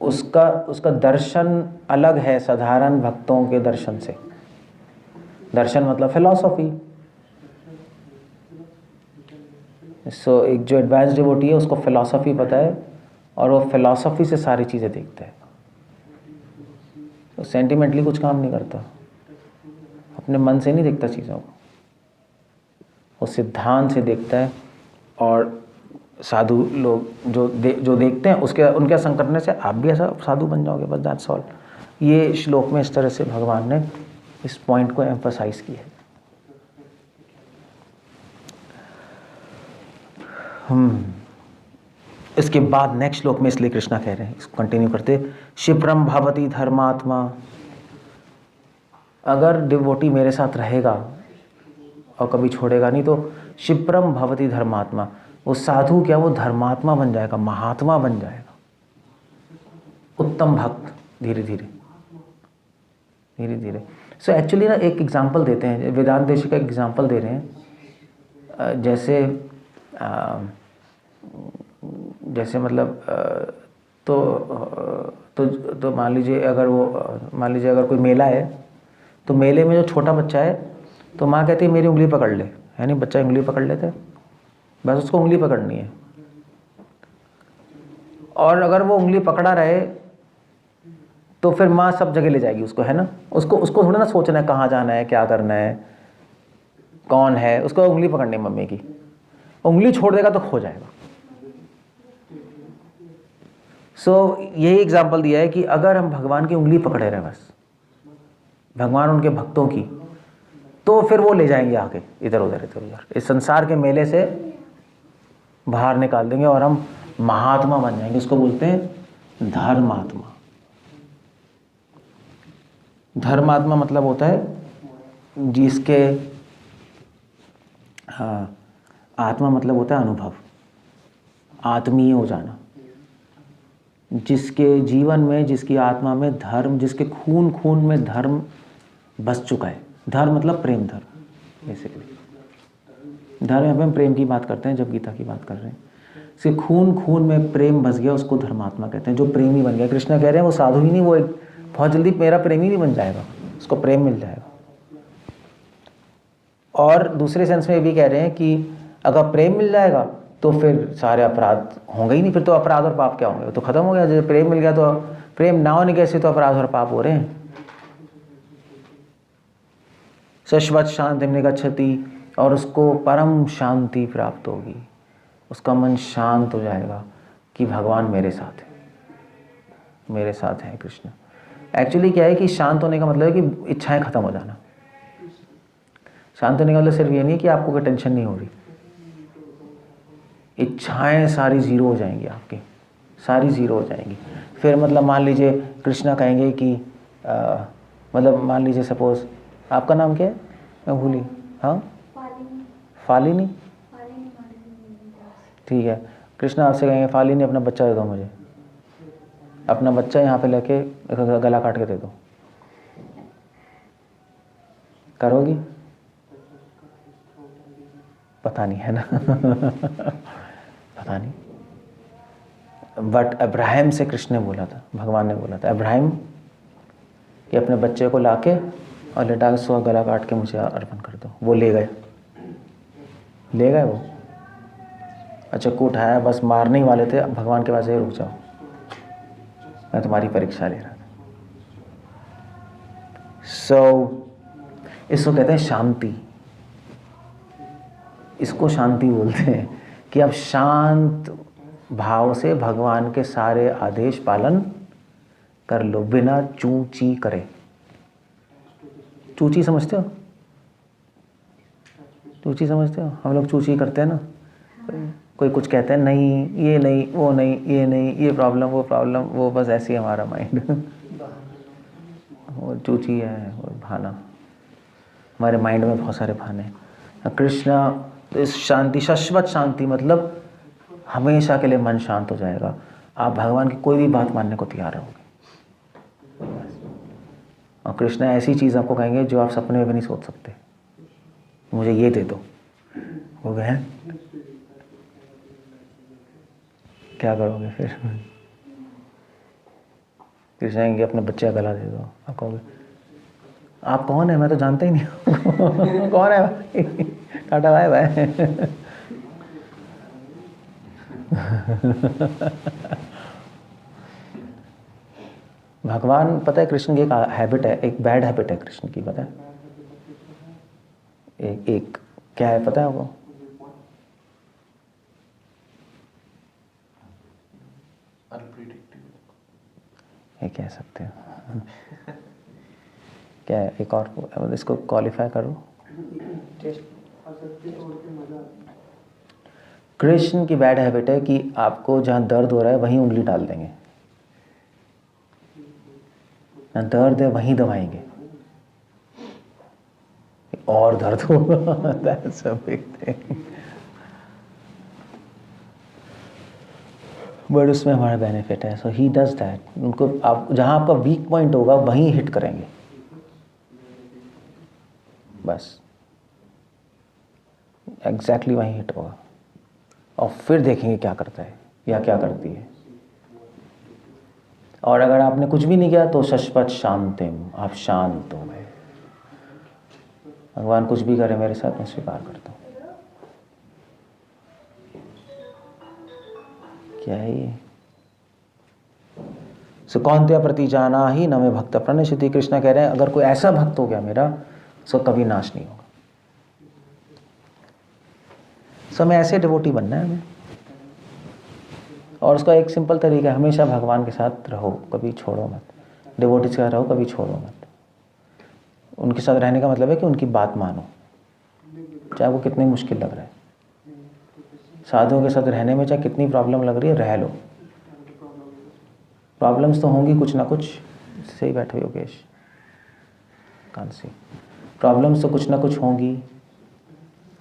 उसका दर्शन अलग है साधारण भक्तों के दर्शन से। दर्शन मतलब फिलॉसफी। एक जो एडवांस डिवोटी है उसको फिलॉसफी पता है, और वो फिलॉसफी से सारी चीज़ें देखता है। तो सेंटिमेंटली कुछ काम नहीं करता, अपने मन से नहीं देखता चीज़ों को, वो सिद्धांत से देखता है। और साधु लोग जो देखते हैं उनके संग करने से आप भी ऐसा साधु बन जाओगे। बस दैट्स ऑल। ये श्लोक में इस तरह से भगवान ने इस पॉइंट को एम्फसाइज किया है। इसके बाद नेक्स्ट श्लोक में इसलिए कृष्णा कह रहे हैं, इसको कंटिन्यू करते, क्षिप्रम भवति धर्मात्मा, अगर डिवोटी मेरे साथ रहेगा और कभी छोड़ेगा नहीं तो क्षिप्रम भवति धर्मात्मा, वो साधु क्या, वो धर्मात्मा बन जाएगा, महात्मा बन जाएगा, उत्तम भक्त, धीरे धीरे धीरे धीरे। सो एक्चुअली ना एक एग्जांपल देते हैं, वेदांत देशी का एग्जांपल दे रहे हैं, जैसे मतलब तो मान लीजिए अगर कोई मेला है तो मेले में जो छोटा बच्चा है तो माँ कहती है मेरी उंगली पकड़ ले, है नहीं, बच्चा उंगली पकड़ लेता है, बस उसको उंगली पकड़नी है। और अगर वो उंगली पकड़ा रहे तो फिर माँ सब जगह ले जाएगी उसको, है ना, उसको थोड़ा ना सोचना है कहाँ जाना है, क्या करना है, कौन है, उसको उंगली पकड़नी है मम्मी की। उंगली छोड़ देगा तो खो जाएगा। यही एग्जाम्पल दिया है कि अगर हम भगवान की उंगली पकड़े रहे, बस भगवान उनके भक्तों की, तो फिर वो ले जाएंगे आगे इधर उधर, इस संसार के मेले से बाहर निकाल देंगे और हम महात्मा बन जाएंगे। इसको बोलते हैं धर्मात्मा। धर्मात्मा मतलब होता है जिसके, आत्मा मतलब होता है अनुभव, आत्मीय हो जाना, जिसके जीवन में, जिसकी आत्मा में धर्म, जिसके खून खून में धर्म बस चुका है। धर्म मतलब प्रेम धर्म, बेसिकली धर्म, यहाँ पे हम प्रेम की बात करते हैं जब गीता की बात कर रहे हैं। इसके खून खून में प्रेम बस गया, उसको धर्मात्मा कहते हैं, जो प्रेमी बन गया। कृष्ण कह रहे हैं वो साधु ही नहीं, वो एक बहुत जल्दी मेरा प्रेमी भी बन जाएगा, उसको प्रेम मिल जाएगा। और दूसरे सेंस में ये भी कह रहे हैं कि अगर प्रेम मिल जाएगा तो फिर सारे अपराध होंगे ही नहीं, फिर तो अपराध और पाप क्या होंगे, तो खत्म हो गया। जब प्रेम मिल गया तो प्रेम ना होने कैसे तो अपराध और पाप हो रहे हैं। शाश्वत शांति में गच्छति, और उसको परम शांति प्राप्त होगी, उसका मन शांत हो जाएगा कि भगवान मेरे साथ है, मेरे साथ है कृष्ण। एक्चुअली क्या है कि शांत होने का मतलब है कि इच्छाएं खत्म हो जाना। शांत होने का मतलब सिर्फ ये नहीं कि आपको कोई टेंशन नहीं हो रही, इच्छाएं सारी जीरो हो जाएंगी, आपकी सारी जीरो हो जाएंगी। फिर मतलब मान लीजिए कृष्णा कहेंगे कि मतलब मान लीजिए सपोज आपका नाम क्या है, मैं भूली, हाँ फालिनी, ठीक है, कृष्णा आपसे कहेंगे फालिनी अपना बच्चा दे दो मुझे, अपना बच्चा यहाँ पे लेके गला काट के दे दो, करोगी? पता नहीं, है ना पता नहीं। बट अब्राहम से कृष्ण ने बोला था, भगवान ने बोला था अब्राहम कि अपने बच्चे को लाके और लेटा के सो गला काट के मुझे अर्पण कर दो। वो ले गए वो, अच्छा को उठाया, बस मारने ही वाले थे, भगवान के पास, रुक जाओ मैं तुम्हारी परीक्षा ले रहा था। इसको कहते हैं शांति, इसको शांति बोलते हैं कि अब शांत भाव से भगवान के सारे आदेश पालन कर लो बिना चू ची करे। चूची समझते हो? चूची समझते हो? हम लोग चूची करते हैं ना, कोई कुछ कहते हैं नहीं, ये नहीं, वो नहीं, ये नहीं, ये प्रॉब्लम, वो प्रॉब्लम, वो बस ऐसे ही हमारा माइंड वो चूची है, वो भाना, हमारे माइंड में बहुत सारे भाने हैं। कृष्णा तो इस शांति, शाश्वत शांति मतलब हमेशा के लिए मन शांत हो जाएगा, आप भगवान की कोई भी बात मानने को तैयार रहोगे। और कृष्ण ऐसी चीज़ आपको कहेंगे जो आप सपने में भी नहीं सोच सकते, मुझे ये दे दो, हो गए, क्या करोगे फिर? कृष्ण कहेंगे अपने बच्चे का गला दे दो, आप कहोगे आप कौन है, मैं तो जानता ही नहीं हूँ कौन है भाई, टाटा बाय बाय भगवान, पता है कृष्ण की एक हैबिट है, एक बैड हैबिट है कृष्ण की, पता है? एक क्या है पता है आपको? ये कह सकते हो क्या है, एक और इसको क्वालिफाई करो। कृष्ण की बैड हैबिट है कि आपको जहाँ दर्द हो रहा है वहीं उंगली डाल देंगे, ना दर्द है वहीं दबाएंगे और दर्द होगा। That's a big thing. But उसमें हमारा बेनिफिट है, सो ही डज दैट। उनको आप जहाँ आपका वीक पॉइंट होगा वहीं हिट करेंगे बस, एग्जैक्टली वहीं हिट होगा और फिर देखेंगे क्या करता है या क्या करती है। और अगर आपने कुछ भी नहीं किया तो शश्वत शांतिम, आप शांत हो गए। भगवान कुछ भी करे मेरे साथ, मैं स्वीकार करता हूँ। क्या है ये? सो कौन्त्या प्रति जाना ही न में भक्त प्रणश्यति। कृष्णा कह रहे हैं अगर कोई ऐसा भक्त हो गया मेरा, सो कभी नाश नहीं होगा। सो हमें ऐसे डिवोटी बनना है हमें, और उसका एक सिंपल तरीका है, हमेशा भगवान के साथ रहो, कभी छोड़ो मत। डिवोटी के साथ रहो, कभी छोड़ो मत। उनके साथ रहने का मतलब है कि उनकी बात मानो, चाहे वो कितनी मुश्किल लग रहा है। साधुओं के साथ रहने में चाहे कितनी प्रॉब्लम लग रही है, रह लो। प्रॉब्लम्स तो होंगी कुछ ना कुछ, सही बैठे योगेश, कांसी, प्रॉब्लम्स तो कुछ ना कुछ होंगी,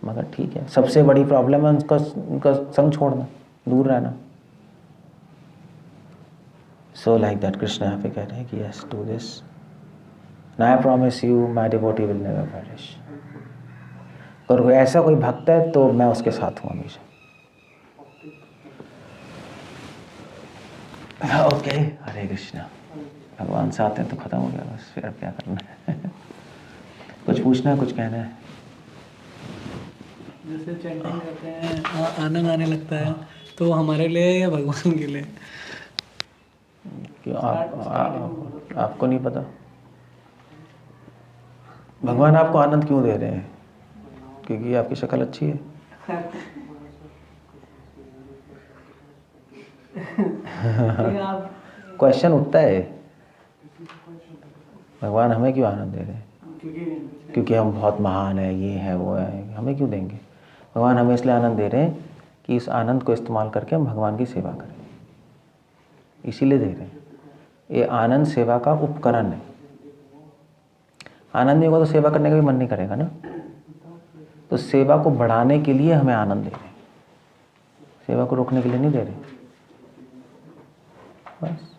मगर ठीक है। सबसे बड़ी प्रॉब्लम है उनका संग छोड़ना, दूर रहना। सो लाइक दैट कृष्ण यहाँ पे कह रहे हैं कि yes do this, and I promise you my devotee will never perish. और कोई ऐसा कोई भक्त है तो मैं उसके साथ हूँ हमेशा। ओके, हरे कृष्णा। भगवान साथ हैं तो खत्म हो गया बस, फिर अब क्या करना है? कुछ पूछना है, कुछ कहना है? जैसे चैंटिंग करते हैं आनंद आने लगता है, तो हमारे लिए या भगवान के लिए? क्यों आपको नहीं पता? भगवान आपको आनंद क्यों दे रहे हैं? क्योंकि आपकी शक्ल अच्छी है। क्वेश्चन उठता है, भगवान हमें क्यों आनंद दे रहे हैं? क्योंकि हम बहुत महान है, ये है वो है, हमें क्यों देंगे? भगवान हमें इसलिए आनंद दे रहे हैं कि इस आनंद को इस्तेमाल करके हम भगवान की सेवा करें, इसीलिए दे रहे हैं। ये आनंद सेवा का उपकरण है। आनंद नहीं होगा तो सेवा करने का भी मन नहीं करेगा ना। तो सेवा को बढ़ाने के लिए हमें आनंद दे रहे हैं, सेवा को रोकने के लिए नहीं दे रहे बस।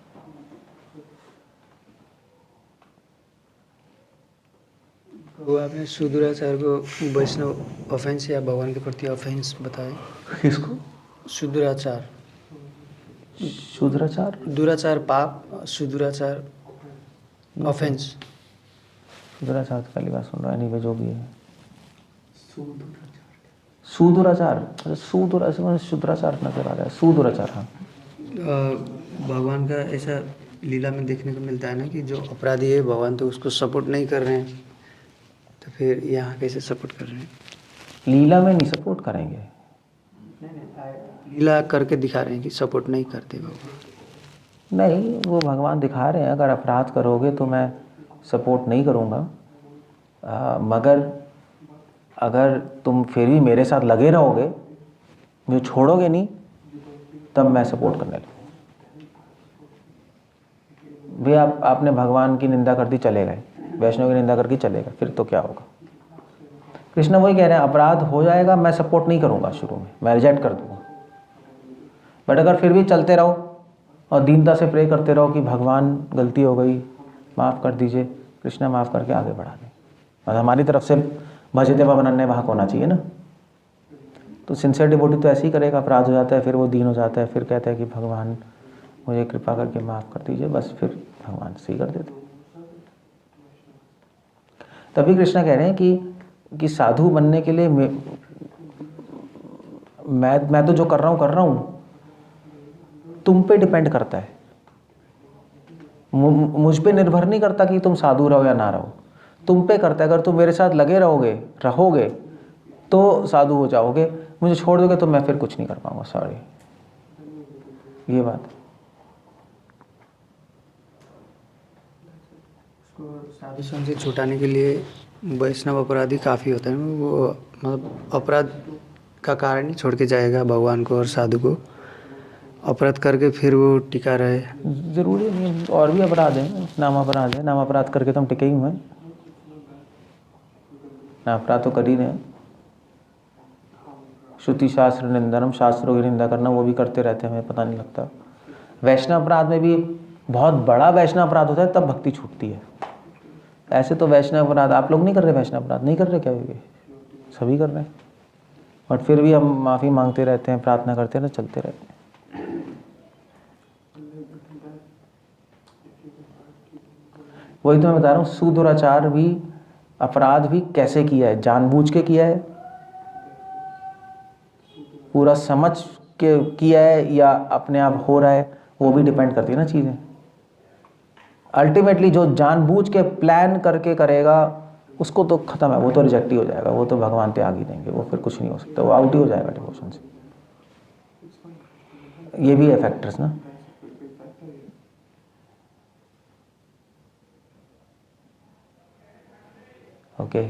वो आपने शुद्राचार को वैष्णव ऑफेंस या भगवान के प्रति ऑफेंस बताए। किसको? शुद्राचार। शुद्राचार? दुराचार पाप, शुद्राचार ऑफेंस। शुद्राचार तो पहली बार सुन रहा है, नहीं जो भी है। सुदुराचार, सुदुराचार, शुद्राचार नजर आ रहा है। सुदुराचार, हाँ। भगवान का ऐसा लीला में देखने को मिलता है ना कि जो अपराधी है भगवान तो उसको सपोर्ट नहीं कर रहे हैं, तो फिर यहाँ कैसे सपोर्ट कर रहे हैं? लीला में नहीं सपोर्ट करेंगे, लीला करके दिखा रहे हैं कि सपोर्ट नहीं करते भगवान। नहीं, वो भगवान दिखा रहे हैं अगर अपराध करोगे तो मैं सपोर्ट नहीं करूँगा, मगर अगर तुम फिर भी मेरे साथ लगे रहोगे, मुझे छोड़ोगे नहीं, तब मैं सपोर्ट करने लगूँगा। भी आपने भगवान की निंदा कर दी, चले गए, वैष्णव की निंदा करके चले गए, फिर तो क्या होगा? कृष्ण वही कह रहे हैं, अपराध हो जाएगा, मैं सपोर्ट नहीं करूँगा शुरू में, मैं रिजेक्ट कर दूँगा। बट अगर फिर भी चलते रहो और दीनता से प्रे करते रहो कि भगवान गलती हो गई, माफ़ कर दीजिए, कृष्ण माफ़ करके आगे बढ़ा दें, और हमारी तरफ से भजते पवनन्य भाग होना चाहिए ना। तो सिंसियर डिवोटी तो ऐसे ही करेगा, अपराध हो जाता है, फिर वो दीन हो जाता है, फिर कहता है कि भगवान मुझे कृपा करके माफ़ कर दीजिए, बस फिर भगवान सही कर देते। तभी कृष्ण कह रहे हैं कि साधु बनने के लिए मैं तो जो कर रहा हूँ तुम पे डिपेंड करता है, मुझ पे निर्भर नहीं करता कि तुम साधु रहो या ना रहो, तुम पे करता है। अगर तुम मेरे साथ लगे रहोगे तो साधु हो जाओगे, मुझे छोड़ दोगे तो मैं फिर कुछ नहीं कर पाऊंगा, सॉरी। ये बात साधु संग से छुटाने के लिए वैष्णव अपराधी काफ़ी होता है, वो मतलब अपराध का कारण ही छोड़ के जाएगा भगवान को और साधु को, अपराध करके फिर वो टिका रहे। ज़रूरी नहीं है, और भी अपराध हैं, नाम अपराध है, नाम अपराध करके तो हम टिके ही हुए हैं, नाम अपराध तो कर ही रहे हैं। श्रुति शास्त्र निंदनम, शास्त्रों की निंदा करना, वो भी करते रहते हैं, हमें पता नहीं लगता। वैष्णव अपराध में भी बहुत बड़ा वैष्णव अपराध होता है तब भक्ति छूटती है। ऐसे तो वैष्णव अपराध आप लोग नहीं कर रहे, वैष्णव अपराध नहीं कर रहे क्या, ये सभी कर रहे हैं, बट फिर भी हम माफ़ी मांगते रहते हैं, प्रार्थना करते हैं, चलते रहते हैं। वही तो मैं बता रहा हूँ, सुदुराचार भी, अपराध भी कैसे किया है, जानबूझ के किया है, पूरा समझ के किया है, या अपने आप हो रहा है, वो भी डिपेंड करती है ना चीज़ें। अल्टीमेटली जो जानबूझ के प्लान करके करेगा उसको तो खत्म है, वो तो रिजेक्ट ही हो जाएगा, वो तो भगवान त्याग ही देंगे, वो फिर कुछ नहीं हो सकता, वो आउट ही हो जाएगा डिवोशन से। ये भी है फैक्टर्स ना। ओके